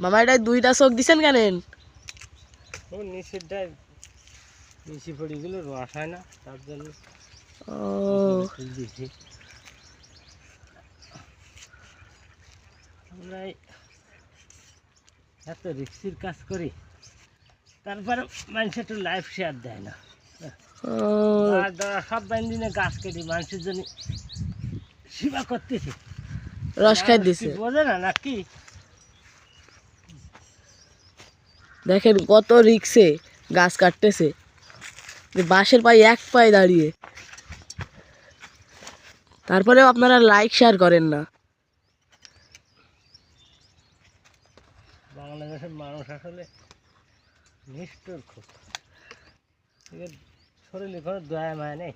মামা এটা দুইটা চোখ দিছেন কেন? ও নিচেরটায় নিচে পড়ে গেলে রস হয় না, তার জন্য ও দিয়েছি। আমরা এত রিক্সির কাজ করি, তারপরে মানুষ একটু লাইফ শেয়ার দেয় না। সব বাইন্দিনে গাছ কেটে মানুষের জন্য সেবা করতেছে, রস খাই দিছে। বোঝে না নাকি? দেখেন কত রিক্সে গাছ কাটতেছে, বাঁশের পায়ে এক পায়ে দাঁড়িয়ে, তারপরেও আপনারা লাইক শেয়ার করেন না। বাংলাদেশের মানুষ আসলে নিষ্ঠুর খুব, শরীরে কোনো দয়া মায়া নেই।